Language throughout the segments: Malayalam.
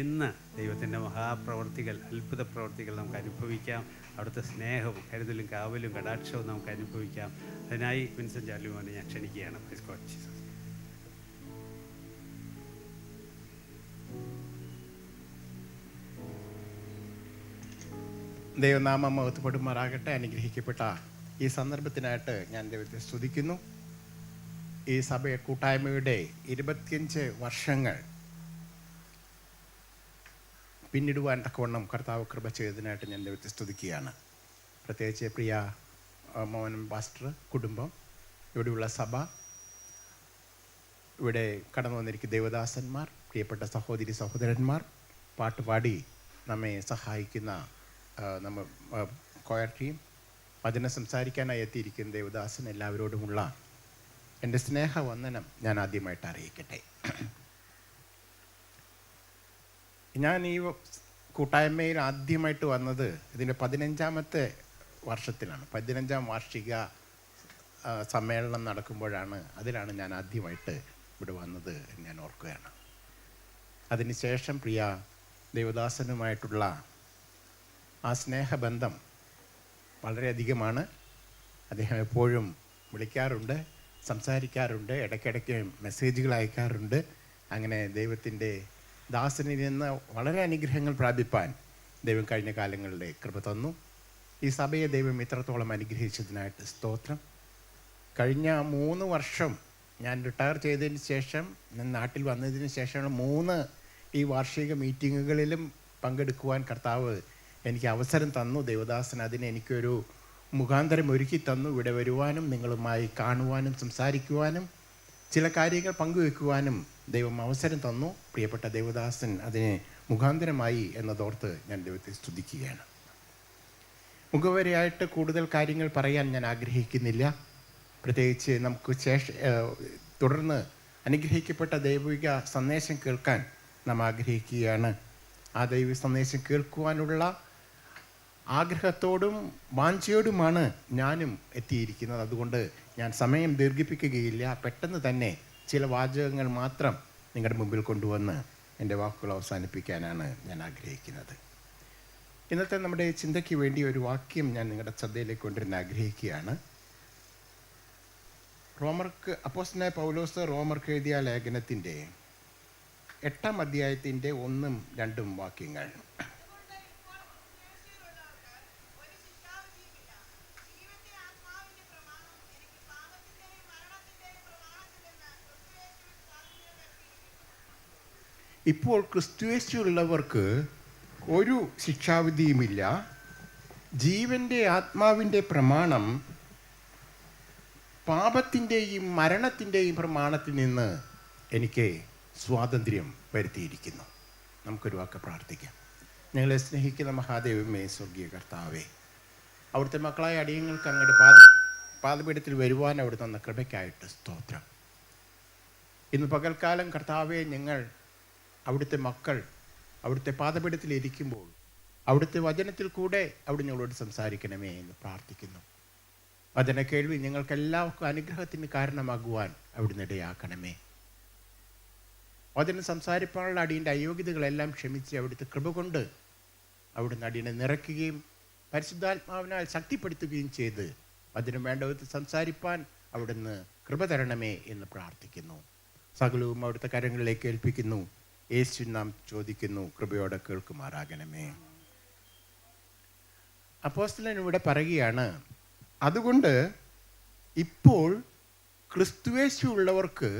ഇന്ന് ദൈവത്തിൻ്റെ മഹാപ്രവർത്തികൾ, അത്ഭുത പ്രവർത്തികൾ നമുക്ക് അനുഭവിക്കാം. അവിടുത്തെ സ്നേഹവും കരുതലും കാവലും കടാക്ഷവും നമുക്ക് അനുഭവിക്കാം. അതിനായി വിൻസെൻ്റ് ചാർലിമോനെ ഞാൻ ക്ഷണിക്കുകയാണ്. Praise God Jesus. ദൈവനാമം മഹത്വപ്പെടുമാറാകട്ടെ. അനുഗ്രഹിക്കപ്പെട്ട ഈ സന്ദർഭത്തിനായിട്ട് ഞാൻ ദൈവത്തെ സ്തുതിക്കുന്നു. ഈ സഭയെ കൂട്ടായ്മയുടെ 25 വർഷങ്ങൾ പിന്നിടുവാൻ തക്കവണ്ണം കർത്താവ് കൃപ ചെയ്തതിനായിട്ട് ഞാൻ ദൈവത്തെ സ്തുതിക്കുകയാണ്. പ്രത്യേകിച്ച് പ്രിയ മോഹൻ പാസ്റ്റർ, കുടുംബം, ഇവിടെയുള്ള സഭ, ഇവിടെ കടന്നു വന്നിരിക്കുന്ന ദേവദാസന്മാർ, പ്രിയപ്പെട്ട സഹോദരി സഹോദരന്മാർ, പാട്ടുപാടി നമ്മെ സഹായിക്കുന്ന നമ്മ കൊയർ ടീം, വചനം സംസാരിക്കാനായി എത്തിയിരിക്കുന്ന ദേവദാസൻ, എല്ലാവരോടുമുള്ള എൻ്റെ സ്നേഹവന്ദനം ഞാൻ ആദ്യമായിട്ട് അറിയിക്കട്ടെ. ഞാൻ ഈ കൂട്ടായ്മയിൽ ആദ്യമായിട്ട് വന്നത് ഇതിൻ്റെ 15ാമത്തെ വർഷത്തിലാണ്. 15ാം വാർഷിക സമ്മേളനം നടക്കുമ്പോഴാണ്, അതിലാണ് ഞാൻ ആദ്യമായിട്ട് ഇവിടെ വന്നത് ഞാൻ ഓർക്കുകയാണ്. അതിനുശേഷം പ്രിയ ദേവദാസനുമായിട്ടുള്ള ആ സ്നേഹബന്ധം വളരെയധികമാണ്. അദ്ദേഹം എപ്പോഴും വിളിക്കാറുണ്ട്, സംസാരിക്കാറുണ്ട്, ഇടയ്ക്കിടയ്ക്ക് മെസ്സേജുകൾ അയക്കാറുണ്ട്. അങ്ങനെ ദൈവത്തിൻ്റെ ദാസനിൽ നിന്ന് വളരെ അനുഗ്രഹങ്ങൾ പ്രാപിപ്പാൻ ദൈവം കഴിഞ്ഞ കാലങ്ങളിൽ കൃപ തന്നു. ഈ സഭയെ ദൈവം ഇത്രത്തോളം അനുഗ്രഹിച്ചതിനായിട്ട് സ്തോത്രം. കഴിഞ്ഞ 3 വർഷം ഞാൻ റിട്ടയർ ചെയ്തതിന് ശേഷം, ഞാൻ നാട്ടിൽ വന്നതിന് ശേഷമുള്ള 3 ഈ വാർഷിക മീറ്റിങ്ങുകളിലും പങ്കെടുക്കുവാൻ കർത്താവ് എനിക്ക് അവസരം തന്നു. ദേവദാസൻ അതിന് എനിക്കൊരു മുഖാന്തരം ഒരുക്കി തന്നു. ഇവിടെ വരുവാനും നിങ്ങളുമായി കാണുവാനും സംസാരിക്കുവാനും ചില കാര്യങ്ങൾ പങ്കുവെക്കുവാനും ദൈവം അവസരം തന്നു. പ്രിയപ്പെട്ട ദേവദാസൻ അതിന് മുഖാന്തരമായി എന്നതോർത്ത് ഞാൻ ദൈവത്തെ സ്തുതിക്കുകയാണ്. മുഖവരെയായിട്ട് കൂടുതൽ കാര്യങ്ങൾ പറയാൻ ഞാൻ ആഗ്രഹിക്കുന്നില്ല. പ്രത്യേകിച്ച് നമുക്ക് തുടർന്ന് അനുഗ്രഹിക്കപ്പെട്ട ദൈവിക സന്ദേശം കേൾക്കാൻ നാം ആഗ്രഹിക്കുകയാണ്. ആ ദൈവിക സന്ദേശം കേൾക്കുവാനുള്ള ആഗ്രഹത്തോടും വാഞ്ചയോടുമാണ് ഞാനും എത്തിയിരിക്കുന്നത്. അതുകൊണ്ട് ഞാൻ സമയം ദീർഘിപ്പിക്കുകയില്ല. പെട്ടെന്ന് തന്നെ ചില വാചകങ്ങൾ മാത്രം നിങ്ങളുടെ മുമ്പിൽ കൊണ്ടുവന്ന് എൻ്റെ വാക്കുകൾ അവസാനിപ്പിക്കാനാണ് ഞാൻ ആഗ്രഹിക്കുന്നത്. ഇന്നത്തെ നമ്മുടെ ചിന്തയ്ക്ക് വേണ്ടി ഒരു വാക്യം ഞാൻ നിങ്ങളുടെ ശ്രദ്ധയിലേക്ക് കൊണ്ടുവരാൻ ആഗ്രഹിക്കുകയാണ്. അപ്പോസ്തലനായ പൗലോസ് റോമർക്ക് എഴുതിയ ലേഖനത്തിൻ്റെ 8ാം അധ്യായത്തിൻ്റെ 1ഉം 2ഉം വാക്യങ്ങൾ. ഇപ്പോൾ ക്രിസ്തുയേശുള്ളവർക്ക് ഒരു ശിക്ഷാവിധിയുമില്ല. ജീവൻ്റെ ആത്മാവിൻ്റെ പ്രമാണം പാപത്തിൻ്റെയും മരണത്തിൻ്റെയും പ്രമാണത്തിൽ നിന്ന് എനിക്ക് സ്വാതന്ത്ര്യം വരുത്തിയിരിക്കുന്നു. നമുക്കൊരു വാക്ക് പ്രാർത്ഥിക്കാം. ഞങ്ങളെ സ്നേഹിക്കുന്ന മഹാദേവമേ, സ്വർഗീയ കർത്താവേ, അവിടുത്തെ മക്കളായ അടിയങ്ങൾക്ക് അങ്ങയുടെ പാദപീഠത്തിൽ വരുവാൻ അവിടെ തന്ന കൃപയ്ക്കായിട്ട് സ്തോത്രം. ഇന്ന് പകൽക്കാലം കർത്താവെ, ഞങ്ങൾ അവിടുത്തെ മക്കൾ അവിടുത്തെ പാദപീഠത്തിലിരിക്കുമ്പോൾ അവിടുത്തെ വചനത്തിൽ കൂടെ അവിടെ ഞങ്ങളോട് സംസാരിക്കണമേ എന്ന് പ്രാർത്ഥിക്കുന്നു. വചന കേൾവി ഞങ്ങൾക്കെല്ലാവർക്കും അനുഗ്രഹത്തിന് കാരണമാകുവാൻ അവിടുന്ന് ഇടയാക്കണമേ. വചനം സംസാരിക്കാനുള്ള അടിയൻ്റെ അയോഗ്യതകളെല്ലാം ക്ഷമിച്ച് അവിടുത്തെ കൃപ കൊണ്ട് അവിടുന്ന് അടിയനെ നിറയ്ക്കുകയും പരിശുദ്ധാത്മാവിനാൽ ശക്തിപ്പെടുത്തുകയും ചെയ്ത് വചനം വേണ്ട വിധത്തിൽ സംസാരിപ്പാൻ അവിടുന്ന് കൃപ തരണമേ എന്ന് പ്രാർത്ഥിക്കുന്നു. സകലവും അവിടുത്തെ കരങ്ങളിലേക്ക് ഏൽപ്പിക്കുന്നു. യേശു നാം ചോദിക്കുന്നു, കൃപയോടെ കേൾക്കുമാറാകണമേ. അപ്പോസ്തലൻ ഇവിടെ പറയുകയാണ്, അതുകൊണ്ട് ഇപ്പോൾ ക്രിസ്തുയേശു ഉള്ളവർക്ക്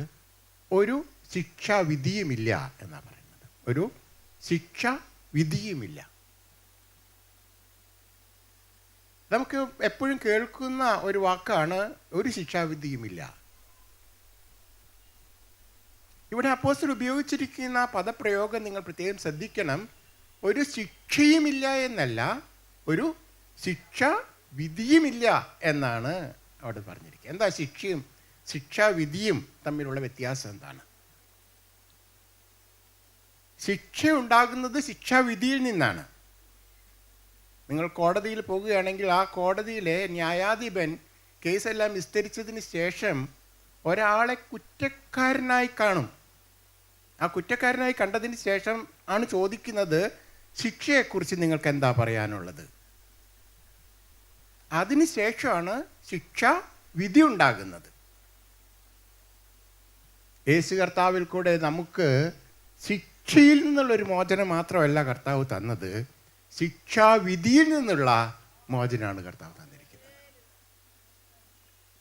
ഒരു ശിക്ഷാവിധിയുമില്ല എന്നാണ് പറയുന്നത്. ഒരു ശിക്ഷാവിധിയുമില്ല. നമുക്ക് എപ്പോഴും കേൾക്കുന്ന ഒരു വാക്കാണ് ഒരു ശിക്ഷാവിധിയുമില്ല. ഇവിടെ അപ്പോസ്തലൻ ഉപയോഗിച്ചിരിക്കുന്ന പദപ്രയോഗം നിങ്ങൾ പ്രത്യേകം ശ്രദ്ധിക്കണം. ഒരു ശിക്ഷയുമില്ല എന്നല്ല, ഒരു ശിക്ഷാവിധിയുമില്ല എന്നാണ് അവിടെ പറഞ്ഞിരിക്കുക. എന്താ ശിക്ഷയും ശിക്ഷാവിധിയും തമ്മിലുള്ള വ്യത്യാസം എന്താണ്? ശിക്ഷ ഉണ്ടാകുന്നത് ശിക്ഷാവിധിയിൽ നിന്നാണ്. നിങ്ങൾ കോടതിയിൽ പോകുകയാണെങ്കിൽ ആ കോടതിയിലെ ന്യായാധിപൻ കേസെല്ലാം വിസ്തരിച്ചതിന് ശേഷം ഒരാളെ കുറ്റക്കാരനായി കാണും. ആ കുറ്റക്കാരനായി കണ്ടതിന് ശേഷം ആണ് ചോദിക്കുന്നത്, ശിക്ഷയെക്കുറിച്ച് നിങ്ങൾക്ക് എന്താ പറയാനുള്ളത്? അതിനുശേഷമാണ് ശിക്ഷാ വിധി ഉണ്ടാകുന്നത്. യേശു കർത്താവിൽ കൂടെ നമുക്ക് ശിക്ഷയിൽ നിന്നുള്ളൊരു മോചനം മാത്രമല്ല കർത്താവ് തന്നത്, ശിക്ഷാവിധിയിൽ നിന്നുള്ള മോചനമാണ് കർത്താവ് തന്നിരിക്കുന്നത്.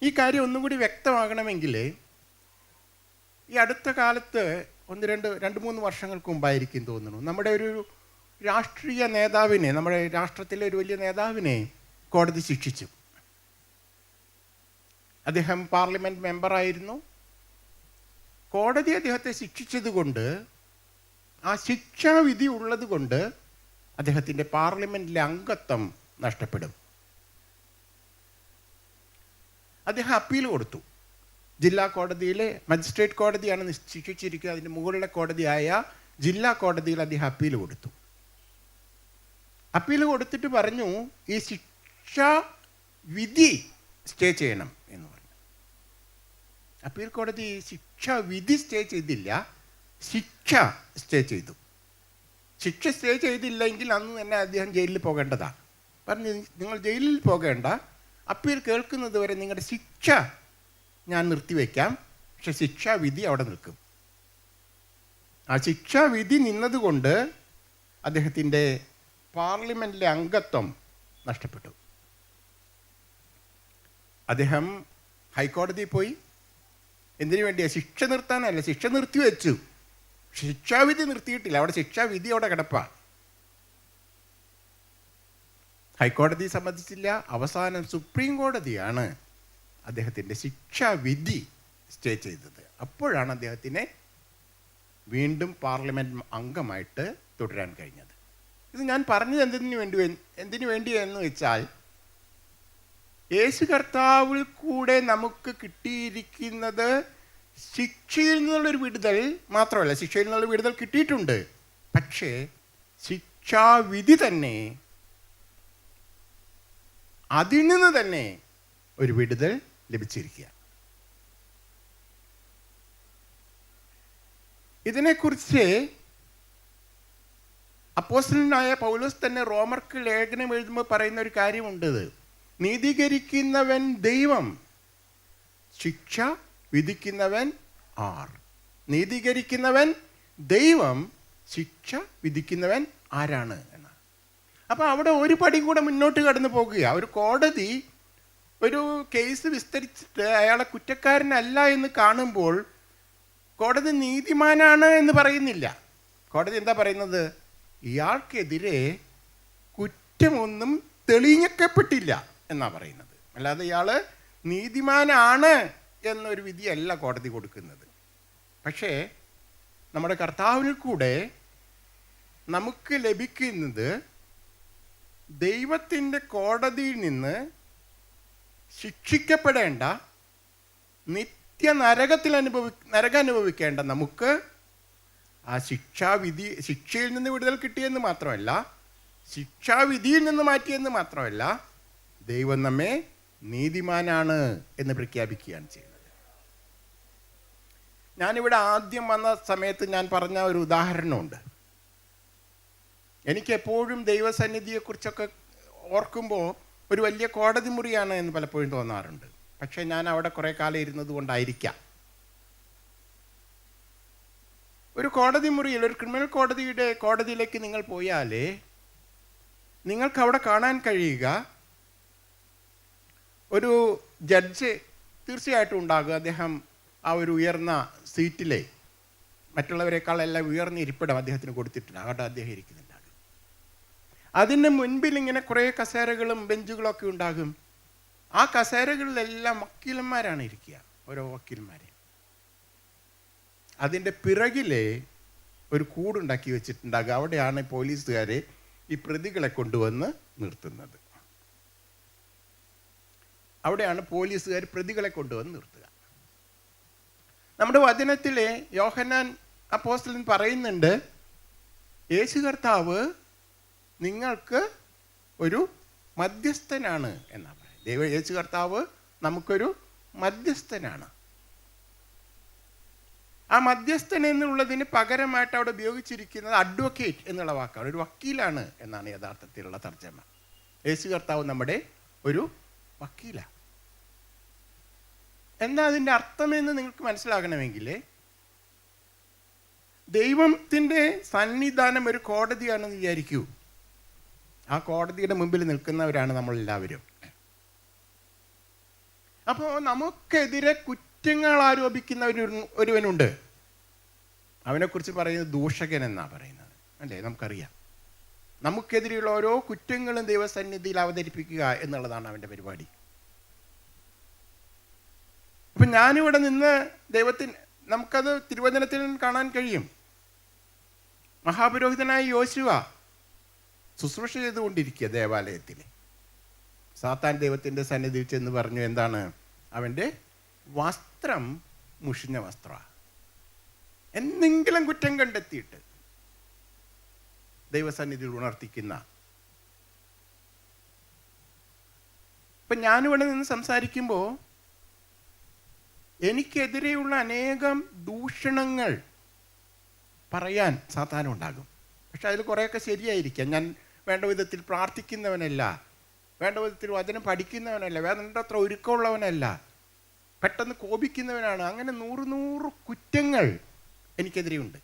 ഈ കാര്യം ഒന്നും കൂടി വ്യക്തമാകണമെങ്കിൽ ഈ അടുത്ത കാലത്ത് രണ്ട് മൂന്ന് വർഷങ്ങൾക്ക് മുമ്പായിരിക്കും തോന്നുന്നു, നമ്മുടെ ഒരു രാഷ്ട്രീയ നേതാവിനെ, നമ്മുടെ രാഷ്ട്രത്തിലെ ഒരു വലിയ നേതാവിനെ കോടതി ശിക്ഷിച്ചു. അദ്ദേഹം പാർലമെൻറ്റ് മെമ്പറായിരുന്നു. കോടതി അദ്ദേഹത്തെ ശിക്ഷിച്ചതുകൊണ്ട്, ആ ശിക്ഷാവിധി ഉള്ളത് കൊണ്ട് അദ്ദേഹത്തിൻ്റെ പാർലമെൻറ്റിലെ അംഗത്വം നഷ്ടപ്പെടും. അദ്ദേഹം അപ്പീൽ കൊടുത്തു. ജില്ലാ കോടതിയിലെ മജിസ്ട്രേറ്റ് കോടതിയാണ് ശിക്ഷിച്ചിരിക്കുന്നത്. അതിൻ്റെ മുകളിലെ കോടതിയായ ജില്ലാ കോടതിയിൽ അദ്ദേഹം അപ്പീൽ കൊടുത്തു. അപ്പീൽ കൊടുത്തിട്ട് പറഞ്ഞു, ഈ ശിക്ഷാ വിധി സ്റ്റേ ചെയ്യണം എന്ന് പറഞ്ഞു. അപ്പീൽ കോടതി ശിക്ഷാ വിധി സ്റ്റേ ചെയ്തില്ല, ശിക്ഷ സ്റ്റേ ചെയ്തു. ശിക്ഷ സ്റ്റേ ചെയ്തില്ലെങ്കിൽ അന്ന് തന്നെ അദ്ദേഹം ജയിലിൽ പോകേണ്ടതാണ്. പറഞ്ഞു, നിങ്ങൾ ജയിലിൽ പോകേണ്ട, അപ്പീൽ കേൾക്കുന്നത് വരെ നിങ്ങളുടെ ശിക്ഷ ഞാൻ നിർത്തിവെക്കാം, പക്ഷെ ശിക്ഷാവിധി അവിടെ നിൽക്കും. ആ ശിക്ഷാവിധി നിന്നതുകൊണ്ട് അദ്ദേഹത്തിൻ്റെ പാർലമെൻറ്റിലെ അംഗത്വം നഷ്ടപ്പെട്ടു. അദ്ദേഹം ഹൈക്കോടതിയിൽ പോയി. എന്തിനു വേണ്ടിയാ? ശിക്ഷ നിർത്താനല്ല, ശിക്ഷ നിർത്തിവെച്ചു, ശിക്ഷാവിധി നിർത്തിയിട്ടില്ല. അവിടെ ശിക്ഷാവിധി അവിടെ കിടപ്പാണ്. ഹൈക്കോടതി സമ്മതിച്ചില്ല. അവസാനം സുപ്രീം കോടതിയാണ് അദ്ദേഹത്തിൻ്റെ ശിക്ഷാവിധി സ്റ്റേ ചെയ്തത്. അപ്പോഴാണ് അദ്ദേഹത്തിനെ വീണ്ടും പാർലമെൻറ്റ് അംഗമായിട്ട് തുടരാൻ കഴിഞ്ഞത്. ഇത് ഞാൻ പറഞ്ഞത് എന്തിനു വേണ്ടി എന്ന് വെച്ചാൽ, യേശു കർത്താവിൽ കൂടെ നമുക്ക് കിട്ടിയിരിക്കുന്നത് ശിക്ഷയിൽ നിന്നുള്ളൊരു വിടുതൽ മാത്രമല്ല. ശിക്ഷയിൽ നിന്നുള്ള വിടുതൽ കിട്ടിയിട്ടുണ്ട്, പക്ഷേ ശിക്ഷാവിധി തന്നെ, അതിൽ നിന്ന് തന്നെ ഒരു വിടുതൽ ലഭിച്ചിരിക്കുക. ഇതിനെക്കുറിച്ച് അപ്പോസ്തലനായ പൗലോസ് തന്നെ റോമർക്ക് ലേഖനം എഴുതുമ്പോൾ പറയുന്ന ഒരു കാര്യമുണ്ട്. നീതീകരിക്കുന്നവൻ ദൈവം, ശിക്ഷ വിധിക്കുന്നവൻ ആർ? നീതീകരിക്കുന്നവൻ ദൈവം, ശിക്ഷ വിധിക്കുന്നവൻ ആരാണ് എന്നാണ്. അപ്പം അവിടെ ഒരു പടി കൂടെ മുന്നോട്ട് കടന്നു പോകുക. ഒരു കോടതി ഒരു കേസ് വിസ്തരിച്ചിട്ട് അയാളെ കുറ്റക്കാരനല്ല എന്ന് കാണുമ്പോൾ കോടതി നീതിമാനാണ് എന്ന് പറയുന്നില്ല. കോടതി എന്താ പറയുന്നത്? ഇയാൾക്കെതിരെ കുറ്റമൊന്നും തെളിയിക്കപ്പെട്ടില്ല എന്നാ പറയുന്നത്. അല്ലാതെ ഇയാൾ നീതിമാനാണ് എന്നൊരു വിധിയല്ല കോടതി കൊടുക്കുന്നത്. പക്ഷേ നമ്മുടെ കർത്താവിൽ കൂടെ നമുക്ക് ലഭിക്കുന്നത് ദൈവത്തിൻ്റെ കോടതിയിൽ നിന്ന് ശിക്ഷിക്കപ്പെടേണ്ട, നിത്യ നരകം അനുഭവിക്കേണ്ട നമുക്ക് ആ ശിക്ഷയിൽ നിന്ന് വിടുതൽ കിട്ടിയെന്ന് മാത്രമല്ല, ശിക്ഷാവിധിയിൽ നിന്ന് മാറ്റിയെന്ന് മാത്രമല്ല, ദൈവം നമ്മെ നീതിമാനാണ് എന്ന് പ്രഖ്യാപിക്കുകയാണ് ചെയ്യുന്നത്. ഞാനിവിടെ ആദ്യം വന്ന സമയത്ത് ഞാൻ പറഞ്ഞ ഒരു ഉദാഹരണമുണ്ട്. എനിക്കെപ്പോഴും ദൈവസന്നിധിയെക്കുറിച്ചൊക്കെ ഓർക്കുമ്പോൾ ഒരു വലിയ കോടതി മുറിയാണ് എന്ന് പലപ്പോഴും തോന്നാറുണ്ട്. പക്ഷേ ഞാൻ അവിടെ കുറേ കാലം ഇരുന്നത് കൊണ്ടായിരിക്കാം. ഒരു കോടതി മുറിയിൽ, ഒരു ക്രിമിനൽ കോടതിയിലേക്ക് നിങ്ങൾ പോയാൽ നിങ്ങൾക്ക് അവിടെ കാണാൻ കഴിയുക ഒരു ജഡ്ജ് തീർച്ചയായിട്ടും ഉണ്ടാകും. അദ്ദേഹം ആ ഒരു ഉയർന്ന സീറ്റിലെ മറ്റുള്ളവരെക്കാളെല്ലാം ഉയർന്ന ഇരിപ്പിടം അദ്ദേഹത്തിന് കൊടുത്തിട്ടുണ്ട്. അവിടെ അദ്ദേഹം ഇരിക്കുന്നുണ്ടാകും. അതിന് മുൻപിൽ ഇങ്ങനെ കുറേ കസേരകളും ബെഞ്ചുകളൊക്കെ ഉണ്ടാകും. ആ കസേരകളിലെല്ലാം വക്കീലന്മാരാണ് ഇരിക്കുക, ഓരോ വക്കീലന്മാരെ. അതിൻ്റെ പിറകിലെ ഒരു കൂടുണ്ടാക്കി വെച്ചിട്ടുണ്ടാകുക. അവിടെയാണ് പോലീസുകാരെ ഈ പ്രതികളെ കൊണ്ടുവന്ന് നിർത്തുന്നത്. അവിടെയാണ് പോലീസുകാർ പ്രതികളെ കൊണ്ടുവന്ന് നിർത്തുക. നമ്മുടെ വചനത്തിലെ യോഹന്നാൻ അപ്പോസ്തലൻ പറയുന്നുണ്ട്, യേശു കർത്താവ് നിങ്ങൾക്ക് ഒരു മധ്യസ്ഥനാണ് എന്നാ പറയുന്നത്. യേശു കർത്താവ് നമുക്കൊരു മധ്യസ്ഥനാണ്. ആ മധ്യസ്ഥൻ എന്നുള്ളതിന് പകരമായിട്ട് അവിടെ ഉപയോഗിച്ചിരിക്കുന്നത് അഡ്വക്കേറ്റ് എന്നുള്ള വാക്കാണ്. ഒരു വക്കീലാണ് എന്നാണ് യഥാർത്ഥത്തിലുള്ള തർജ്ജമ. യേശു കർത്താവ് നമ്മുടെ ഒരു വക്കീലാണ്. എന്താ അതിൻ്റെ അർത്ഥമെന്ന് നിങ്ങൾക്ക് മനസ്സിലാകണമെങ്കിൽ, ദൈവത്തിൻ്റെ സന്നിധാനം ഒരു കോടതിയാണെന്ന് വിചാരിക്കൂ. ആ കോടതിയുടെ മുമ്പിൽ നിൽക്കുന്നവരാണ് നമ്മളെല്ലാവരും. അപ്പോൾ നമുക്കെതിരെ കുറ്റങ്ങൾ ആരോപിക്കുന്ന ഒരുവനുണ്ട്. അവനെക്കുറിച്ച് പറയുന്നത് ദൂഷകൻ എന്നാണ് പറയുന്നത്, അല്ലേ? നമുക്കറിയാം. നമുക്കെതിരെയുള്ള ഓരോ കുറ്റങ്ങളും ദൈവസന്നിധിയിൽ അവതരിപ്പിക്കുക എന്നുള്ളതാണ് അവൻ്റെ പരിപാടി. അപ്പം ഞാനിവിടെ നിന്ന് നമുക്കത് തിരുവചനത്തിൽ കാണാൻ കഴിയും. മഹാപുരോഹിതനായ യോശുവ ശുശ്രൂഷ ചെയ്തുകൊണ്ടിരിക്കുക ദേവാലയത്തിൽ. സാത്താൻ ദൈവത്തിൻ്റെ സന്നിധിയിൽ ചെന്ന് പറഞ്ഞു, എന്താണ്? അവൻ്റെ വസ്ത്രം മുഷിഞ്ഞ വസ്ത്രമാണ്. എന്തെങ്കിലും കുറ്റം കണ്ടെത്തിയിട്ട് ദൈവസന്നിധിയിൽ ഉണർത്തിക്കുന്ന. ഇപ്പം ഞാനിവിടെ നിന്ന് സംസാരിക്കുമ്പോൾ എനിക്കെതിരെയുള്ള അനേകം ദൂഷണങ്ങൾ പറയാൻ സാത്താനുണ്ടാകും. പക്ഷെ അതിൽ കുറേയൊക്കെ ശരിയായിരിക്കാം. ഞാൻ വേണ്ട വിധത്തിൽ പ്രാർത്ഥിക്കുന്നവനല്ല, വേണ്ട വിധത്തിൽ വചനം പഠിക്കുന്നവനല്ല, വേണ്ടത്ര ഒരുക്കമുള്ളവനല്ല, പെട്ടെന്ന് കോപിക്കുന്നവനാണ്. അങ്ങനെ 100 കുറ്റങ്ങൾ എനിക്കെതിരെയുണ്ട്.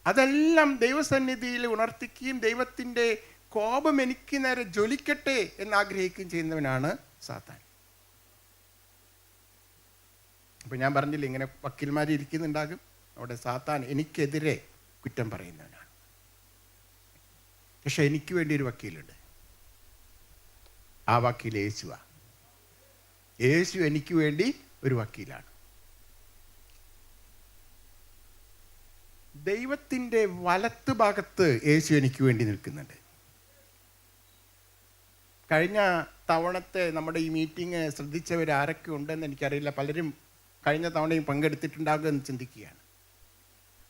അതെല്ലാം ദൈവസന്നിധിയിൽ ഉണർത്തിക്കുകയും ദൈവത്തിൻ്റെ കോപം എനിക്ക് നേരെ ജ്വലിക്കട്ടെ എന്നാഗ്രഹിക്കുകയും ചെയ്യുന്നവനാണ് സാത്താൻ. അപ്പം ഞാൻ പറഞ്ഞില്ല, ഇങ്ങനെ വക്കീൽമാർ ഇരിക്കുന്നുണ്ടാകും. അവിടെ സാത്താൻ എനിക്കെതിരെ കുറ്റം പറയുന്നവനാണ്. പക്ഷെ എനിക്ക് വേണ്ടി ഒരു വക്കീലുണ്ട്. ആ വക്കീൽ യേശുവാണ്. യേശു എനിക്ക് വേണ്ടി ഒരു വക്കീലാണ്. ദൈവത്തിൻ്റെ വലത്ത് ഭാഗത്ത് യേശു എനിക്ക് വേണ്ടി നിൽക്കുന്നുണ്ട്. കഴിഞ്ഞ തവണത്തെ നമ്മുടെ ഈ മീറ്റിംഗ് ശ്രദ്ധിച്ചവർ ആരൊക്കെ ഉണ്ടെന്ന് എനിക്കറിയില്ല. പലരും കഴിഞ്ഞ തവണയും പങ്കെടുത്തിട്ടുണ്ടാകുമെന്ന് ചിന്തിക്കുകയാണ്.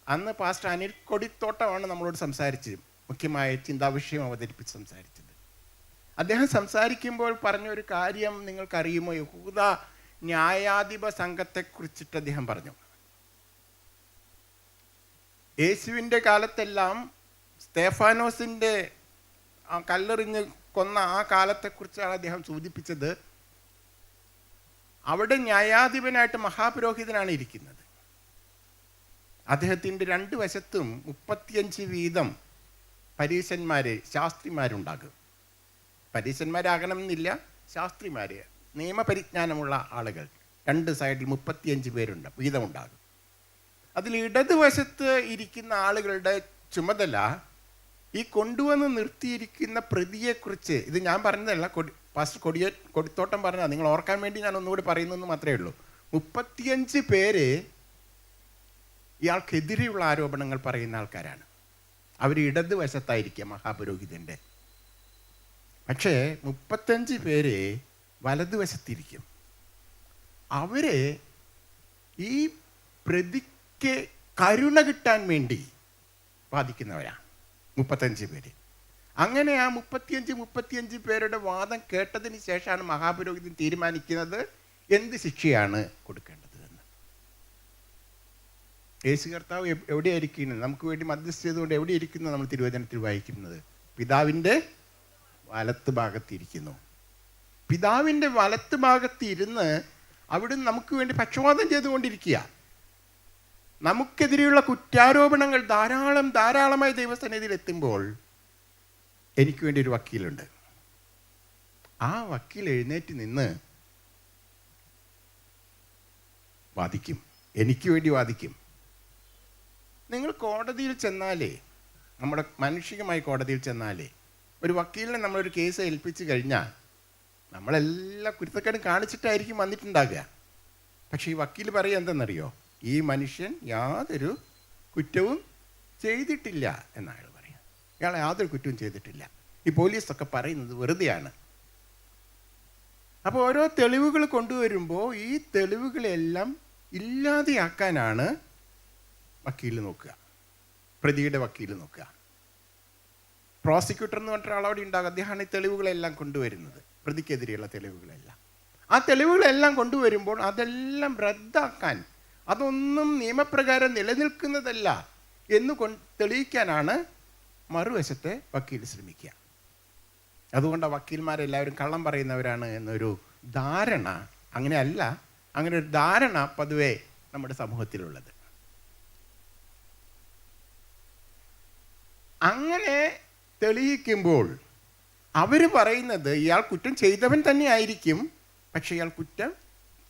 അന്ന് പാസ്റ്റർ അനിൽ കൊടിത്തോട്ടമാണ് നമ്മളോട് സംസാരിച്ചത്, മുഖ്യമായ ചിന്താവിഷയം അവതരിപ്പിച്ച് സംസാരിച്ചത്. അദ്ദേഹം സംസാരിക്കുമ്പോൾ പറഞ്ഞൊരു കാര്യം നിങ്ങൾക്കറിയുമോ? യഹൂദ ന്യായാധിപ സംഘത്തെക്കുറിച്ചിട്ട് അദ്ദേഹം പറഞ്ഞു. യേശുവിൻ്റെ കാലത്തെല്ലാം സ്തേഫാനോസിൻ്റെ കല്ലെറിഞ്ഞ് കൊന്ന ആ കാലത്തെക്കുറിച്ചാണ് അദ്ദേഹം സൂചിപ്പിച്ചത്. അവിടെ ന്യായാധിപനായിട്ട് മഹാപുരോഹിതനാണ് ഇരിക്കുന്നത്. അദ്ദേഹത്തിൻ്റെ 2 വശത്തും 35 വീതം പരീശന്മാർ, ശാസ്ത്രിമാരുണ്ടാകും. പരീശന്മാരാകണമെന്നില്ല, ശാസ്ത്രിമാർ, നിയമപരിജ്ഞാനമുള്ള ആളുകൾ 2 സൈഡിൽ 35 പേരുണ്ട് വീതമുണ്ടാകും. അതിൽ ഇടതുവശത്ത് ഇരിക്കുന്ന ആളുകളുടെ ചുമതല ഈ കൊണ്ടുവന്ന് നിർത്തിയിരിക്കുന്ന പ്രതിയെക്കുറിച്ച്, ഇത് ഞാൻ പറഞ്ഞതല്ല, പാസ്റ്റർ കൊടിത്തോട്ടം പറഞ്ഞാൽ, നിങ്ങൾ ഓർക്കാൻ വേണ്ടി ഞാൻ ഒന്നുകൂടി പറയുന്നെന്ന് മാത്രമേ ഉള്ളൂ. 35 പേര് ഇയാൾക്കെതിരെയുള്ള ആരോപണങ്ങൾ പറയുന്ന ആൾക്കാരാണ്. അവർ ഇടതുവശത്തായിരിക്കുക മഹാപുരോഹിതൻ്റെ. പക്ഷേ 35 പേര് വലതുവശത്തിരിക്കും. അവര് ഈ പ്രതിക്ക് കരുണ കിട്ടാൻ വേണ്ടി വാദിക്കുന്നവരാണ് 35 പേര്. അങ്ങനെ ആ 35 പേരുടെ വാദം കേട്ടതിന് ശേഷമാണ് മഹാപുരോഹിതൻ തീരുമാനിക്കുന്നത് എന്ത് ശിക്ഷയാണ് കൊടുക്കേണ്ടത് എന്ന്. യേശു കർത്താവ് എവിടെയായിരിക്കുന്നത്? നമുക്ക് വേണ്ടി മധ്യസ്ഥ ചെയ്തുകൊണ്ട് എവിടെയിരിക്കുന്നു? നമ്മൾ തിരുവചനത്തിൽ വായിക്കുന്നത് പിതാവിൻ്റെ വലത്ത് ഭാഗത്തിരിക്കുന്നു. പിതാവിൻ്റെ വലത്ത് ഭാഗത്തിരുന്ന് അവിടുന്ന് നമുക്ക് വേണ്ടി പക്ഷപാതം ചെയ്തുകൊണ്ടിരിക്കുക. നമുക്കെതിരെയുള്ള കുറ്റാരോപണങ്ങൾ ധാരാളമായി ദൈവസന്നിധിയിൽ എത്തുമ്പോൾ എനിക്ക് വേണ്ടി ഒരു വക്കീലുണ്ട്. ആ വക്കീൽ എഴുന്നേറ്റ് നിന്ന് വാദിക്കും, എനിക്ക് വേണ്ടി വാദിക്കും. നിങ്ങൾ കോടതിയിൽ ചെന്നാലേ, നമ്മുടെ മാനുഷികമായി കോടതിയിൽ ചെന്നാലേ, ഒരു വക്കീലിനെ നമ്മളൊരു കേസ് ഏൽപ്പിച്ച് കഴിഞ്ഞാൽ നമ്മളെല്ലാ കുരുത്തക്കേടും കാണിച്ചിട്ടായിരിക്കും വന്നിട്ടുണ്ടാകുക. പക്ഷേ ഈ വക്കീൽ പറയുക എന്തെന്നറിയോ? ഈ മനുഷ്യൻ യാതൊരു കുറ്റവും ചെയ്തിട്ടില്ല എന്നയാൾ പറയാം. ഇയാൾ യാതൊരു കുറ്റവും ചെയ്തിട്ടില്ല. ഈ പോലീസൊക്കെ പറയുന്നത് വെറുതെയാണ്. അപ്പോൾ ഓരോ തെളിവുകൾ കൊണ്ടുവരുമ്പോൾ ഈ തെളിവുകളെല്ലാം ഇല്ലാതെയാക്കാനാണ് വക്കീൽ നോക്കുക, പ്രതിയുടെ വക്കീൽ നോക്കുക. പ്രോസിക്യൂട്ടർ എന്ന് പറഞ്ഞിട്ട് ആളവിടെ ഉണ്ടാകും. അദ്ദേഹമാണ് ഈ തെളിവുകളെല്ലാം കൊണ്ടുവരുന്നത്, പ്രതിക്കെതിരെയുള്ള തെളിവുകളെല്ലാം. ആ തെളിവുകളെല്ലാം കൊണ്ടുവരുമ്പോൾ അതെല്ലാം റദ്ദാക്കാൻ, അതൊന്നും നിയമപ്രകാരം നിലനിൽക്കുന്നതല്ല എന്ന് തെളിയിക്കാനാണ് മറുവശത്തെ വക്കീൽ ശ്രമിക്കുക. അതുകൊണ്ട് വക്കീൽമാരെല്ലാവരും കള്ളം പറയുന്നവരാണ് എന്നൊരു ധാരണ, അങ്ങനെയല്ല, അങ്ങനെ ഒരു ധാരണ പൊതുവെ നമ്മുടെ സമൂഹത്തിലുള്ളത്. അങ്ങനെ തെളിയിക്കുമ്പോൾ അവർ പറയുന്നത് ഇയാൾ കുറ്റം ചെയ്തവൻ തന്നെ ആയിരിക്കും, പക്ഷെ ഇയാൾ കുറ്റം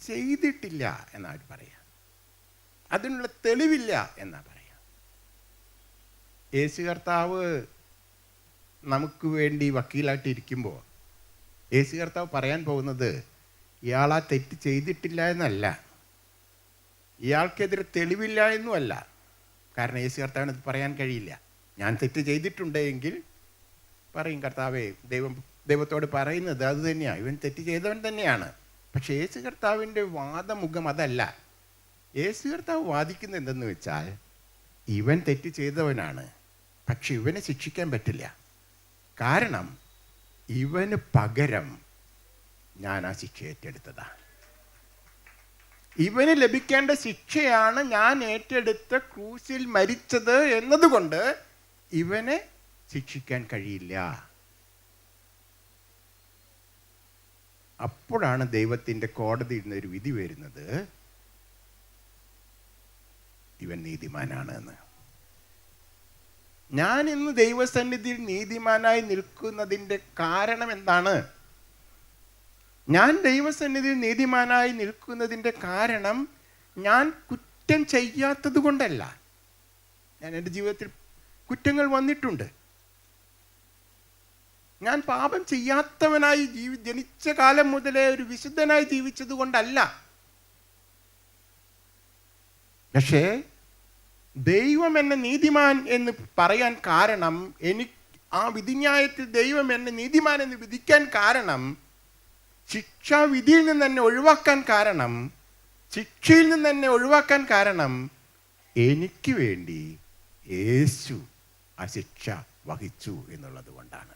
ചെയ്തിട്ടില്ല എന്നാണ് പറയാ, അതിനുള്ള തെളിവില്ല എന്നാ പറയാ. യേശു കർത്താവ് നമുക്ക് വേണ്ടി വക്കീലായിട്ട് ഇരിക്കുമ്പോൾ യേശു കർത്താവ് പറയാൻ പോകുന്നത് ഇയാൾ ആ തെറ്റ് ചെയ്തിട്ടില്ല എന്നല്ല, ഇയാൾക്കെതിരെ തെളിവില്ല എന്നുമല്ല. കാരണം യേശു കർത്താവിന് ഇത് പറയാൻ കഴിയില്ല. ഞാൻ തെറ്റ് ചെയ്തിട്ടുണ്ടെങ്കിൽ പറയും, കർത്താവേ, ദൈവത്തോട് പറയുന്നത് അത് തന്നെയാണ്, ഇവൻ തെറ്റ് ചെയ്തവൻ തന്നെയാണ്. പക്ഷേ യേശു കർത്താവിൻ്റെ വാദമുഖം അതല്ല. യേശു കർത്താവ് വാദിക്കുന്നത് എന്തെന്ന് വെച്ചാൽ, ഇവൻ തെറ്റ് ചെയ്തവനാണ്, പക്ഷെ ഇവനെ ശിക്ഷിക്കാൻ പറ്റില്ല. കാരണം ഇവന് പകരം ഞാൻ ആ ശിക്ഷ ഏറ്റെടുത്തതാണ്. ഇവന് ലഭിക്കേണ്ട ശിക്ഷയാണ് ഞാൻ ഏറ്റെടുത്ത ക്രൂശിൽ മരിച്ചത് എന്നതുകൊണ്ട് ഇവനെ ശിക്ഷിക്കാൻ കഴിയില്ല. അപ്പോഴാണ് ദൈവത്തിൻ്റെ കോടതിയിൽ നിന്നൊരു വിധി വരുന്നത്, ഇവൻ നീതിമാനാണ് എന്ന്. ഞാൻ ഇന്ന് ദൈവസന്നിധിയിൽ നീതിമാനായി നിൽക്കുന്നതിൻ്റെ കാരണം എന്താണ്? ഞാൻ ദൈവസന്നിധിയിൽ നീതിമാനായി നിൽക്കുന്നതിൻ്റെ കാരണം ഞാൻ കുറ്റം ചെയ്യാത്തത് കൊണ്ടല്ല. ഞാൻ എൻ്റെ ജീവിതത്തിൽ കുറ്റങ്ങൾ വന്നിട്ടുണ്ട്. ഞാൻ പാപം ചെയ്യാത്തവനായി ജനിച്ച കാലം മുതലേ ഒരു വിശുദ്ധനായി ജീവിച്ചത് കൊണ്ടല്ല. പക്ഷേ ദൈവം എന്നെ നീതിമാൻ എന്ന് പറയാൻ കാരണം, ആ വിധിന്യായത്തിൽ ദൈവം എന്നെ നീതിമാൻ എന്ന് വിധിക്കാൻ കാരണം, ശിക്ഷാവിധിയിൽ നിന്ന് എന്നെ ഒഴിവാക്കാൻ കാരണം, ശിക്ഷയിൽ നിന്ന് എന്നെ ഒഴിവാക്കാൻ കാരണം, എനിക്ക് വേണ്ടി യേശു ആ ശിക്ഷ വഹിച്ചു എന്നുള്ളത് കൊണ്ടാണ്.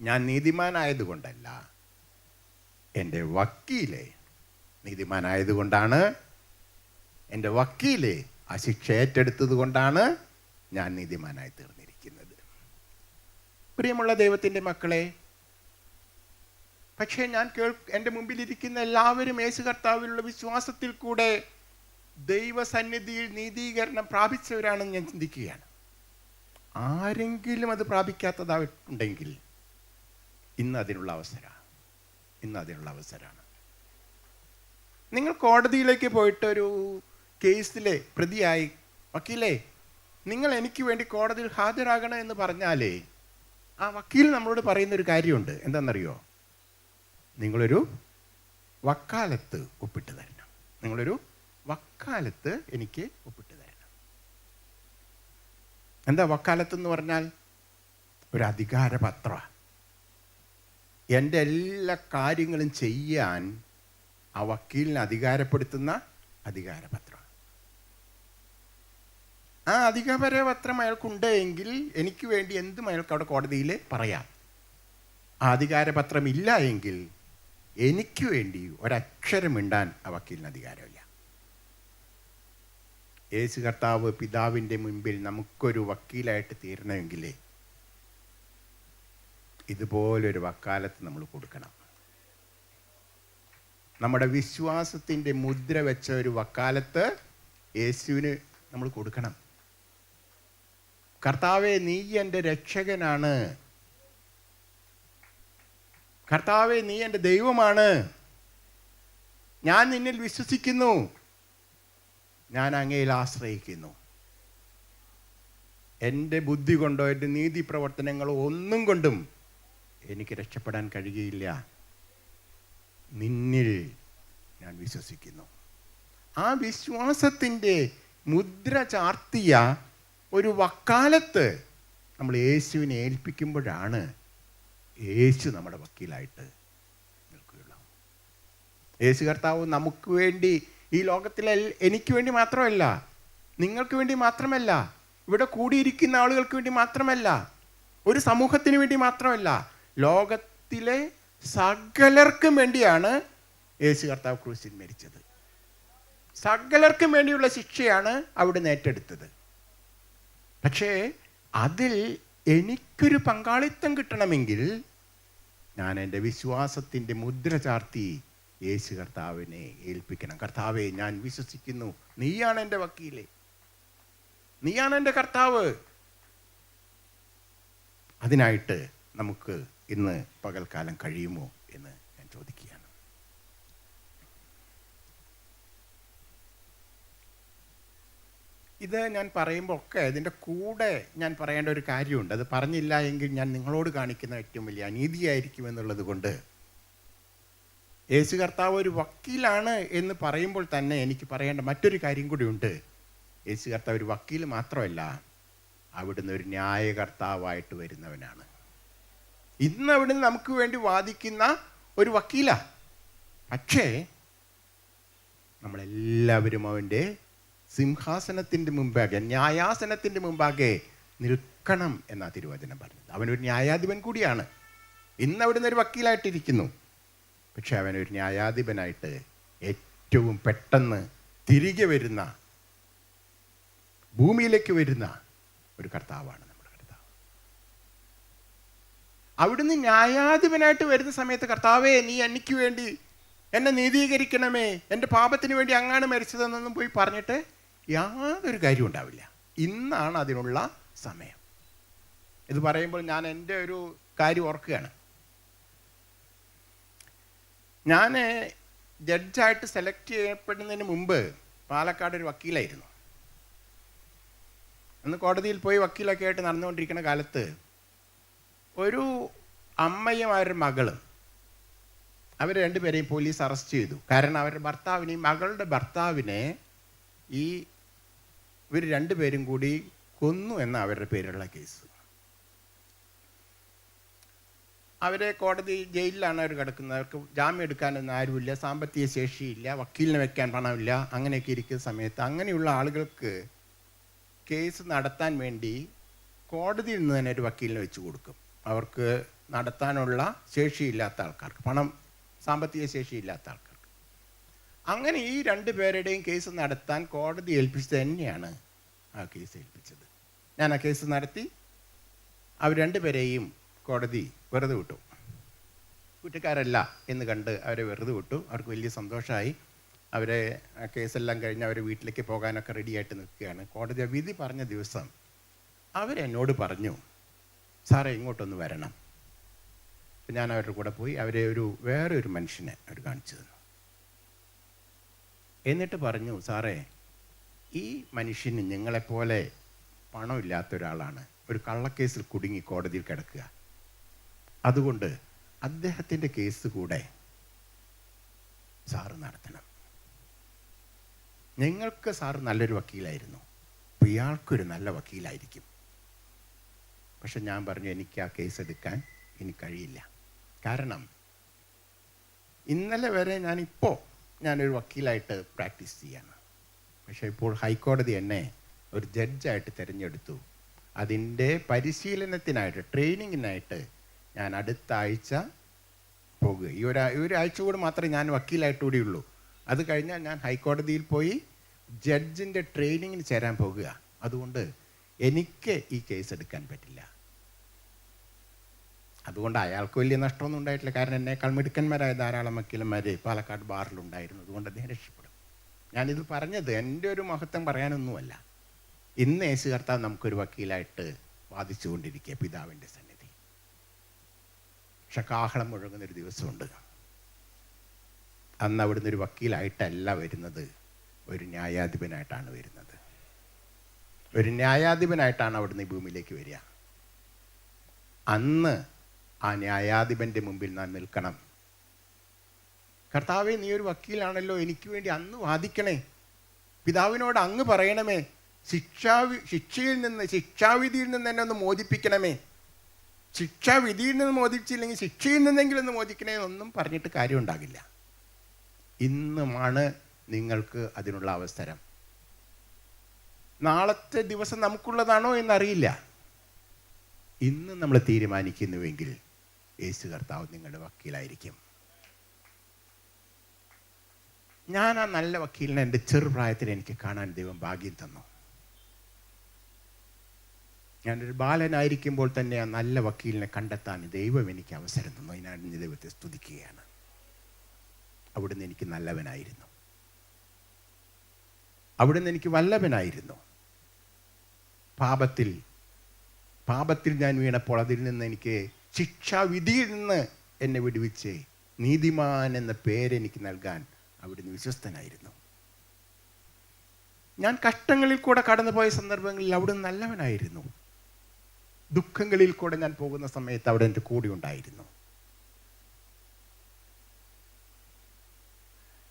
ഞാൻ നീതിമാനായതുകൊണ്ടല്ല, എൻ്റെ വക്കീലെ നീതിമാനായതുകൊണ്ടാണ്, എൻ്റെ വക്കീലെ ആ ശിക്ഷ ഏറ്റെടുത്തത് കൊണ്ടാണ് ഞാൻ നീതിമാനായി തീർന്നിരിക്കുന്നത്. പ്രിയമുള്ള ദൈവത്തിൻ്റെ മക്കളെ, പക്ഷേ ഞാൻ എൻ്റെ മുമ്പിലിരിക്കുന്ന എല്ലാവരും യേശു കർത്താവിലുള്ള വിശ്വാസത്തിൽ കൂടെ ദൈവസന്നിധിയിൽ നീതീകരണം പ്രാപിച്ചവരാണെന്ന് ഞാൻ ചിന്തിക്കുകയാണ്. ആരെങ്കിലും അത് പ്രാപിക്കാത്തതായിട്ടുണ്ടെങ്കിൽ ഇന്ന് അതിനുള്ള അവസരമാണ്. നിങ്ങൾ കോടതിയിലേക്ക് പോയിട്ട് ഒരു കേസിലെ പ്രതിയായി, വക്കീലേ, നിങ്ങൾ എനിക്ക് വേണ്ടി കോടതിയിൽ ഹാജരാകണം എന്ന് പറഞ്ഞാലേ ആ വക്കീൽ നമ്മളോട് പറയുന്നൊരു കാര്യമുണ്ട്. എന്താണെന്നറിയോ? നിങ്ങളൊരു വക്കാലത്ത് ഒപ്പിട്ട് തരണം. നിങ്ങളൊരു വക്കാലത്ത് എനിക്ക് ഒപ്പിട്ട് തരണം. എന്താ വക്കാലത്ത് എന്ന് പറഞ്ഞാൽ? ഒരു അധികാരപത്രമാണ്. എൻ്റെ എല്ലാ കാര്യങ്ങളും ചെയ്യാൻ ആ വക്കീലിനെ അധികാരപ്പെടുത്തുന്ന അധികാരപത്രം. ആ അധികാരപത്രം അയാൾക്കുണ്ട് എങ്കിൽ എനിക്ക് വേണ്ടി എന്തും അയാൾക്ക് അവിടെ കോടതിയിൽ പറയാം. ആ അധികാരപത്രം ഇല്ല എങ്കിൽ എനിക്ക് വേണ്ടി ഒരക്ഷരം മിണ്ടാൻ ആ വക്കീലിന് അധികാരമില്ല. യേശു കർത്താവ് പിതാവിൻ്റെ മുൻപിൽ നമുക്കൊരു വക്കീലായിട്ട് തീരണമെങ്കിൽ ഇതുപോലൊരു വക്കാലത്ത് നമ്മൾ കൊടുക്കണം. നമ്മുടെ വിശ്വാസത്തിൻ്റെ മുദ്ര വെച്ച ഒരു വക്കാലത്ത് യേശുവിന് നമ്മൾ കൊടുക്കണം. കർത്താവേ, നീ എൻ്റെ രക്ഷകനാണ്. കർത്താവേ, നീ എൻ്റെ ദൈവമാണ്. ഞാൻ നിന്നിൽ വിശ്വസിക്കുന്നു. ഞാൻ അങ്ങയിൽ ആശ്രയിക്കുന്നു. എൻ്റെ ബുദ്ധി കൊണ്ടോ എൻ്റെ നീതി പ്രവർത്തനങ്ങളോ ഒന്നും കൊണ്ടും എനിക്ക് രക്ഷപ്പെടാൻ കഴിയുകയില്ല. നിന്നിൽ ഞാൻ വിശ്വസിക്കുന്നു. ആ വിശ്വാസത്തിൻ്റെ മുദ്ര ചാർത്തിയ ഒരു വക്കാലത്ത് നമ്മൾ യേശുവിനെ ഏൽപ്പിക്കുമ്പോഴാണ് യേശു നമ്മുടെ വക്കീലായിട്ട് നിൽക്കുകയുള്ളൂ. യേശു കർത്താവ് നമുക്ക് വേണ്ടി, ഈ ലോകത്തിലെ എനിക്ക് വേണ്ടി മാത്രമല്ല, നിങ്ങൾക്ക് വേണ്ടി മാത്രമല്ല, ഇവിടെ കൂടിയിരിക്കുന്ന ആളുകൾക്ക് വേണ്ടി മാത്രമല്ല, ഒരു സമൂഹത്തിന് വേണ്ടി മാത്രമല്ല, ലോകത്തിലെ സകലർക്കും വേണ്ടിയാണ് യേശു കർത്താവ് ക്രൂശിൽ മരിച്ചത്. സകലർക്കും വേണ്ടിയുള്ള ശിക്ഷയാണ് അവിടുന്ന് ഏറ്റെടുത്തത്. പക്ഷേ അതിൽ എനിക്കൊരു പങ്കാളിത്തം കിട്ടണമെങ്കിൽ ഞാൻ എൻ്റെ വിശ്വാസത്തിൻ്റെ മുദ്ര ചാർത്തി യേശു കർത്താവിനെ ഏൽപ്പിക്കണം. കർത്താവെ, ഞാൻ വിശ്വസിക്കുന്നു, നീയാണ് എൻ്റെ വക്കീലെ, നീയാണ് എൻ്റെ കർത്താവ്. അതിനായിട്ട് നമുക്ക് ഇന്ന് പകൽക്കാലം കഴിയുമോ എന്ന് ഞാൻ ചോദിക്കുകയാണ്. ഇത് ഞാൻ പറയുമ്പോൾ ഒക്കെ ഇതിൻ്റെ കൂടെ ഞാൻ പറയേണ്ട ഒരു കാര്യമുണ്ട്. അത് പറഞ്ഞില്ല എങ്കിൽ ഞാൻ നിങ്ങളോട് കാണിക്കുന്ന ഏറ്റവും വലിയ അനീതിയായിരിക്കും എന്നുള്ളത് കൊണ്ട് യേശു കർത്താവ് ഒരു വക്കീലാണ് എന്ന് പറയുമ്പോൾ തന്നെ എനിക്ക് പറയേണ്ട മറ്റൊരു കാര്യം കൂടി ഉണ്ട്. യേശു കർത്താവ് ഒരു വക്കീൽ മാത്രമല്ല, അവിടുന്ന് ഒരു ന്യായകർത്താവായിട്ട് വരുന്നവനാണ്. ഇന്ന് അവിടുന്ന് നമുക്ക് വേണ്ടി വാദിക്കുന്ന ഒരു വക്കീലാണ്. പക്ഷേ നമ്മളെല്ലാവരും അവൻ്റെ സിംഹാസനത്തിൻ്റെ മുമ്പാകെ, ന്യായാസനത്തിൻ്റെ മുമ്പാകെ നിൽക്കണം എന്നാ തിരുവചനം പറഞ്ഞത്. അവനൊരു ന്യായാധിപൻ കൂടിയാണ്. ഇന്ന് അവിടുന്ന് ഒരു വക്കീലായിട്ടിരിക്കുന്നു, പക്ഷെ അവനൊരു ന്യായാധിപനായിട്ട് ഏറ്റവും പെട്ടെന്ന് തിരികെ വരുന്ന, ഭൂമിയിലേക്ക് വരുന്ന ഒരു കർത്താവാണ് നമ്മുടെ കർത്താവ്. അവിടുന്ന് ന്യായാധിപനായിട്ട് വരുന്ന സമയത്ത്, കർത്താവേ, നീ എനിക്ക് വേണ്ടി എന്നെ നീതീകരിക്കണമേ, എൻ്റെ പാപത്തിന് വേണ്ടി അങ്ങാണ് മരിച്ചതെന്നൊന്നും പോയി പറഞ്ഞിട്ട് യാതൊരു കാര്യവും ഉണ്ടാവില്ല. ഇന്നാണ് അതിനുള്ള സമയം. ഇത് പറയുമ്പോൾ ഞാൻ എൻ്റെ ഒരു കാര്യം ഓർക്കുകയാണ്. ഞാൻ ജഡ്ജായിട്ട് സെലക്ട് ചെയ്യപ്പെടുന്നതിന് മുമ്പ് പാലക്കാട് ഒരു വക്കീലായിരുന്നു. അന്ന് കോടതിയിൽ പോയി വക്കീലൊക്കെ ആയിട്ട് നടന്നുകൊണ്ടിരിക്കുന്ന കാലത്ത് ഒരു അമ്മയും അവരുടെ മകളും, അവർ രണ്ടുപേരെയും പോലീസ് അറസ്റ്റ് ചെയ്തു. കാരണം അവരുടെ ഭർത്താവിനെയും മകളുടെ ഭർത്താവിനെ ഇവർ രണ്ടുപേരും കൂടി കൊന്നു എന്ന അവരുടെ പേരുള്ള കേസ്. അവരെ കോടതി ജയിലിലാണ് അവർ കിടക്കുന്നത്. അവർക്ക് ജാമ്യം എടുക്കാനൊന്നും ആരുമില്ല, സാമ്പത്തിക ശേഷിയില്ല, വക്കീലിനെ വെക്കാൻ പണമില്ല. അങ്ങനെയൊക്കെ ഇരിക്കുന്ന സമയത്ത് അങ്ങനെയുള്ള ആളുകൾക്ക് കേസ് നടത്താൻ വേണ്ടി കോടതിയിൽ നിന്ന് തന്നെ ഒരു വക്കീലിനെ വെച്ച് കൊടുക്കും. അവർക്ക് നടത്താനുള്ള ശേഷിയില്ലാത്ത ആൾക്കാർക്ക്, സാമ്പത്തിക ശേഷിയില്ലാത്ത ആൾക്കാർക്ക്. അങ്ങനെ ഈ രണ്ടുപേരുടെയും കേസ് നടത്താൻ കോടതി ഏൽപ്പിച്ചത് തന്നെയാണ് ആ കേസ് ഏൽപ്പിച്ചത്. ഞാൻ ആ കേസ് നടത്തി. അവർ രണ്ടുപേരെയും കോടതി വെറുതെ വിട്ടു. കുറ്റക്കാരല്ല എന്ന് കണ്ട് അവരെ വെറുതെ വിട്ടു. അവർക്ക് വലിയ സന്തോഷമായി. അവരെ ആ കേസെല്ലാം കഴിഞ്ഞ് അവർ വീട്ടിലേക്ക് പോകാനൊക്കെ റെഡിയായിട്ട് നിൽക്കുകയാണ്. കോടതി വിധി പറഞ്ഞ ദിവസം അവരെന്നോട് പറഞ്ഞു, സാറേ ഇങ്ങോട്ടൊന്ന് വരണം. അപ്പം ഞാൻ അവരുടെ കൂടെ പോയി. അവരെ വേറൊരു മനുഷ്യനെ അവർ കാണിച്ചു തന്നു. എന്നിട്ട് പറഞ്ഞു, സാറേ, ഈ മനുഷ്യന് നിങ്ങളെപ്പോലെ പണമില്ലാത്ത ഒരാളാണ്, ഒരു കള്ളക്കേസിൽ കുടുങ്ങി കോടതിയിൽ കിടക്കുക. അതുകൊണ്ട് അദ്ദേഹത്തിൻ്റെ കേസ് കൂടെ സാറ് നടത്തണം. നിങ്ങൾക്ക് സാറ് നല്ലൊരു വക്കീലായിരുന്നു, അപ്പോൾ ഇയാൾക്കൊരു നല്ല വക്കീലായിരിക്കും. പക്ഷെ ഞാൻ പറഞ്ഞു, എനിക്ക് ആ കേസ് എടുക്കാൻ എനിക്ക് കഴിയില്ല. കാരണം ഇന്നലെ വരെ ഞാനൊരു വക്കീലായിട്ട് പ്രാക്ടീസ് ചെയ്യാണ്. പക്ഷേ ഇപ്പോൾ ഹൈക്കോടതി എന്നെ ഒരു ജഡ്ജായിട്ട് തിരഞ്ഞെടുത്തു. അതിൻ്റെ പരിശീലനത്തിനായിട്ട്, ട്രെയിനിങ്ങിനായിട്ട് ഞാൻ അടുത്ത ആഴ്ച പോകുക. ഈ ഒരാഴ്ച കൂടി മാത്രമേ ഞാൻ വക്കീലായിട്ട് കൂടി ഉള്ളൂ. അത് കഴിഞ്ഞാൽ ഞാൻ ഹൈക്കോടതിയിൽ പോയി ജഡ്ജിൻ്റെ ട്രെയിനിങ്ങിന് ചേരാൻ പോകുക. അതുകൊണ്ട് എനിക്ക് ഈ കേസ് എടുക്കാൻ പറ്റില്ല. അതുകൊണ്ട് അയാൾക്ക് വലിയ നഷ്ടമൊന്നും ഉണ്ടായിട്ടില്ല. കാരണം എന്നേക്കാൾ മിടുക്കന്മാരായ ധാരാളം വക്കീലന്മാർ പാലക്കാട് ബാറിലുണ്ടായിരുന്നു. അതുകൊണ്ട് അദ്ദേഹം രക്ഷപ്പെടും. ഞാനിത് പറഞ്ഞത് എൻ്റെ ഒരു മഹത്വം പറയാനൊന്നുമല്ല. ഇന്ന് യേശു കർത്താവ് നമുക്കൊരു വക്കീലായിട്ട് വാദിച്ചുകൊണ്ടിരിക്കുക പിതാവിൻ്റെ സന്നിധി. പക്ഷെ കാഹളം മുഴങ്ങുന്നൊരു ദിവസമുണ്ട്. അന്ന് അവിടുന്ന് ഒരു വക്കീലായിട്ടല്ല വരുന്നത്, ഒരു ന്യായാധിപനായിട്ടാണ് വരുന്നത്. ഒരു ന്യായാധിപനായിട്ടാണ് അവിടുന്ന് ഈ ഭൂമിയിലേക്ക് വരിക. അന്ന് ആ ന്യായാധിപൻ്റെ മുമ്പിൽ നാം നിൽക്കണം. കർത്താവേ, നീ ഒരു വക്കീലാണല്ലോ, എനിക്ക് വേണ്ടി അന്ന് വാദിക്കണേ. പിതാവിനോട് അങ്ങ് പറയണമേ, ശിക്ഷാവിധിയിൽ നിന്ന് എന്നെ ഒന്ന് മോചിപ്പിക്കണമേ. ശിക്ഷാവിധിയിൽ നിന്ന് മോചിപ്പിച്ചില്ലെങ്കിൽ ശിക്ഷയിൽ നിന്നെങ്കിലും ഒന്ന് മോചിക്കണേ എന്നൊന്നും പറഞ്ഞിട്ട് കാര്യം ഉണ്ടാകില്ല. ഇന്നുമാണ് നിങ്ങൾക്ക് അതിനുള്ള അവസരം. നാളത്തെ ദിവസം നമുക്കുള്ളതാണോ എന്നറിയില്ല. ഇന്ന് നമ്മൾ തീരുമാനിക്കുന്നുവെങ്കിൽ യേശു കർത്താവ് നിങ്ങളുടെ വക്കീലായിരിക്കും. ഞാൻ ആ നല്ല വക്കീലിനെ എൻ്റെ ചെറുപ്രായത്തിൽ എനിക്ക് കാണാൻ ദൈവം ഭാഗ്യം തന്നു. ഞാനൊരു ബാലനായിരിക്കുമ്പോൾ തന്നെ ആ നല്ല വക്കീലിനെ കണ്ടെത്താൻ ദൈവം എനിക്ക് അവസരം തന്നു. ഞാൻ ദൈവത്തെ സ്തുതിക്കുകയാണ്. അവിടുന്ന് എനിക്ക് നല്ലവനായിരുന്നു, അവിടുന്ന് എനിക്ക് വല്ലഭനായിരുന്നു. പാപത്തിൽ ഞാൻ വീണപ്പോൾ അതിൽ നിന്ന് എനിക്ക് ശിക്ഷാവിധിയിൽ നിന്ന് എന്നെ വിടുവിച്ച് നീതിമാൻ എന്ന പേരെനിക്ക് നൽകാൻ അവിടുന്ന് വിശ്വസ്തനായിരുന്നു. ഞാൻ കഷ്ടങ്ങളിൽ കൂടെ കടന്നുപോയ സന്ദർഭങ്ങളിൽ അവിടുന്ന് നല്ലവനായിരുന്നു. ദുഃഖങ്ങളിൽ കൂടെ ഞാൻ പോകുന്ന സമയത്ത് അവിടെ എൻ്റെ കൂടെ ഉണ്ടായിരുന്നു.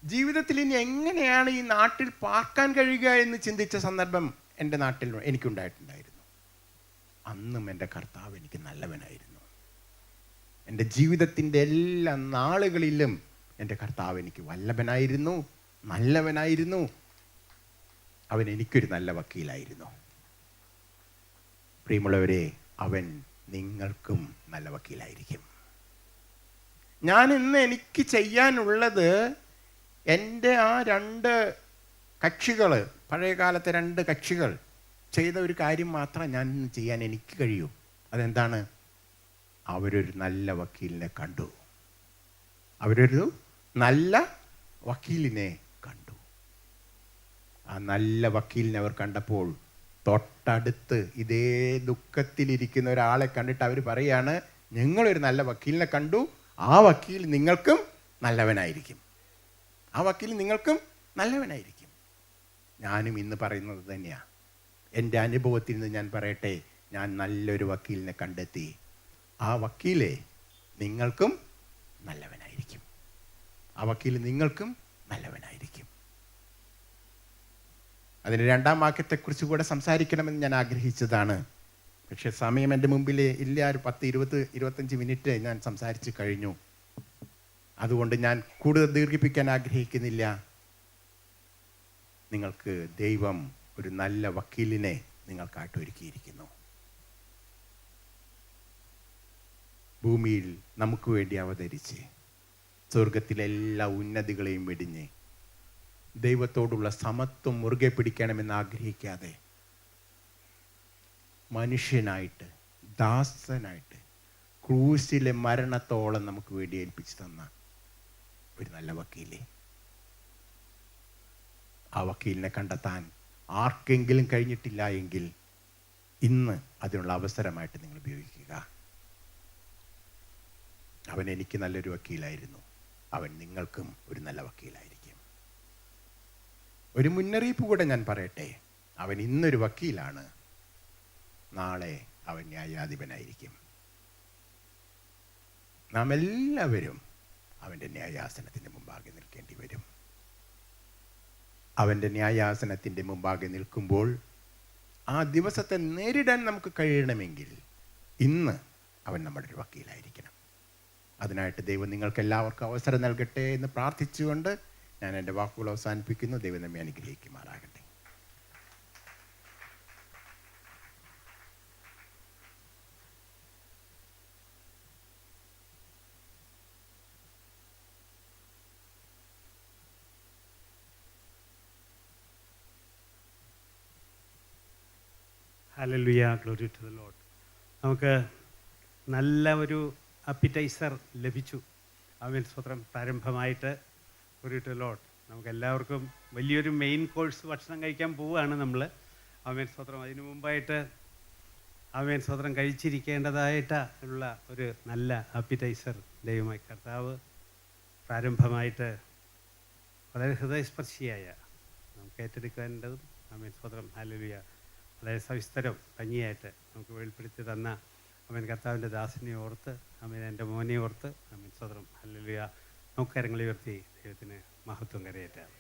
ജീവിതത്തിൽ ഇനി എങ്ങനെയാണ് ഈ നാട്ടിൽ പാർക്കാൻ കഴിയുക എന്ന് ചിന്തിച്ച സന്ദർഭം എൻ്റെ നാട്ടിൽ എനിക്കുണ്ടായിട്ടുണ്ടായിരുന്നു. അന്നും എൻ്റെ കർത്താവ് എനിക്ക് നല്ലവനായിരുന്നു. എൻ്റെ ജീവിതത്തിൻ്റെ എല്ലാ നാളുകളിലും എൻ്റെ കർത്താവ് എനിക്ക് വല്ലഭനായിരുന്നു, നല്ലവനായിരുന്നു. അവൻ എനിക്കൊരു നല്ല വക്കീലായിരുന്നു. പ്രിയമുള്ളവരെ, അവൻ നിങ്ങൾക്കും നല്ല വക്കീലായിരിക്കും. ഞാൻ ഇന്ന് എനിക്ക് ചെയ്യാനുള്ളത് എൻ്റെ ആ രണ്ട് കക്ഷികൾ, പഴയ കാലത്തെ രണ്ട് കക്ഷികൾ ചെയ്ത ഒരു കാര്യം മാത്രം ഞാൻ ഇന്ന് ചെയ്യാൻ എനിക്ക് കഴിയൂ. അതെന്താണ്? അവരൊരു നല്ല വക്കീലിനെ കണ്ടു. അവരൊരു നല്ല വക്കീലിനെ കണ്ടു. ആ നല്ല വക്കീലിനെ അവർ കണ്ടപ്പോൾ തൊട്ടടുത്ത് ഇതേ ദുഃഖത്തിലിരിക്കുന്ന ഒരാളെ കണ്ടിട്ട് അവർ പറയാണ്, ഞങ്ങളൊരു നല്ല വക്കീലിനെ കണ്ടു, ആ വക്കീൽ നിങ്ങൾക്കും നല്ലവനായിരിക്കും, ആ വക്കീൽ നിങ്ങൾക്കും നല്ലവനായിരിക്കും. ഞാനും ഇന്ന് പറയുന്നത് തന്നെയാണ്. എൻ്റെ അനുഭവത്തിൽ നിന്ന് ഞാൻ പറയട്ടെ, ഞാൻ നല്ലൊരു വക്കീലിനെ കണ്ടെത്തി. ആ വക്കീലെ നിങ്ങൾക്കും നല്ലവനായിരിക്കും, ആ വക്കീൽ നിങ്ങൾക്കും നല്ലവനായിരിക്കും. അതിന് രണ്ടാം വാക്യത്തെക്കുറിച്ച് കൂടെ സംസാരിക്കണമെന്ന് ഞാൻ ആഗ്രഹിച്ചതാണ്. പക്ഷെ സമയം എൻ്റെ മുമ്പിൽ ഇല്ല. ഒരു 10-20-25 മിനിറ്റ് ഞാൻ സംസാരിച്ച് കഴിഞ്ഞു. അതുകൊണ്ട് ഞാൻ കൂടുതൽ ദീർഘിപ്പിക്കാൻ ആഗ്രഹിക്കുന്നില്ല. നിങ്ങൾക്ക് ദൈവം ഒരു നല്ല വക്കീലിനെ നിങ്ങൾക്കായിട്ട് ഒരുക്കിയിരിക്കുന്നു. ഭൂമിയിൽ നമുക്ക് വേണ്ടി അവതരിച്ച് സ്വർഗത്തിലെ എല്ലാ ഉന്നതികളെയും വെടിഞ്ഞ് ദൈവത്തോടുള്ള സമത്വം മുറുകെ പിടിക്കണമെന്ന് ആഗ്രഹിക്കാതെ മനുഷ്യനായിട്ട്, ദാസനായിട്ട്, ക്രൂശിലെ മരണത്തോളം നമുക്ക് വേണ്ടി ഏൽപ്പിച്ചു തന്ന ഒരു നല്ല വക്കീലെ, ആ വക്കീലിനെ കണ്ടെത്താൻ ആർക്കെങ്കിലും കഴിഞ്ഞിട്ടില്ല എങ്കിൽ ഇന്ന് അതിനുള്ള അവസരമായിട്ട് നിങ്ങൾ ഉപയോഗിക്കുക. അവൻ എനിക്ക് നല്ലൊരു വക്കീലായിരുന്നു, അവൻ നിങ്ങൾക്കും ഒരു നല്ല വക്കീലായിരിക്കും. ഒരു മുന്നറിയിപ്പ് കൂടെ ഞാൻ പറയട്ടെ. അവൻ ഇന്നൊരു വക്കീലാണ്, നാളെ അവൻ ന്യായാധിപനായിരിക്കും. നാം എല്ലാവരും അവൻ്റെ ന്യായാസനത്തിൻ്റെ മുമ്പാകെ നിൽക്കേണ്ടി വരും. അവൻ്റെ ന്യായാസനത്തിൻ്റെ മുമ്പാകെ നിൽക്കുമ്പോൾ ആ ദിവസത്തെ നേരിടാൻ നമുക്ക് കഴിയണമെങ്കിൽ ഇന്ന് അവൻ നമ്മുടെ ഒരു വക്കീലായിരിക്കണം. അതിനായിട്ട് ദൈവം നിങ്ങൾക്ക് എല്ലാവർക്കും അവസരം നൽകട്ടെ എന്ന് പ്രാർത്ഥിച്ചുകൊണ്ട് ഞാൻ എൻ്റെ വാക്കുകൾ അവസാനിപ്പിക്കുന്നു. ദൈവം നമ്മെ അനുഗ്രഹിക്കുമാറാകട്ടെ. Hallelujah, glory to the Lord. നമുക്ക് നല്ല ഒരു അപ്പിറ്റൈസർ ലഭിച്ചു. അവൻ സ്വത്രം പ്രാരംഭമായിട്ട് ഗ്ലോറി ടു ദി ലോർഡ്. നമുക്ക് എല്ലാവർക്കും വലിയൊരു മെയിൻ കോഴ്സ് ഭക്ഷണം കഴിക്കാൻ പോവുകയാണ് നമ്മൾ. അവൻ സ്വത്രം അതിനു മുമ്പായിട്ട് അവൻ സ്വത്രം കഴിച്ചിരിക്കേണ്ടതായിട്ട് ഉള്ള ഒരു നല്ല അപ്പിറ്റൈസർ ദൈവമായി കർത്താവ് പ്രാരംഭമായിട്ട് വളരെ ഹൃദയസ്പർശിയായ നമുക്ക് ഏറ്റെടുക്കേണ്ടതും അവൻ സ്വത്രം ഹല്ലേലൂയ വളരെ സവിസ്തരം ഭംഗിയായിട്ട് നമുക്ക് വെളിപ്പെടുത്തി തന്ന അവൻ കർത്താവിൻ്റെ ദാസനെ ഓർത്ത്, അവൻ എൻ്റെ മോനെ ഓർത്ത് അവൻ സ്വതന്ത്രം ഹല്ലേലൂയ നമുക്ക് കരങ്ങൾ ഉയർത്തി ദൈവത്തിന് മഹത്വം കരയേറ്റാം.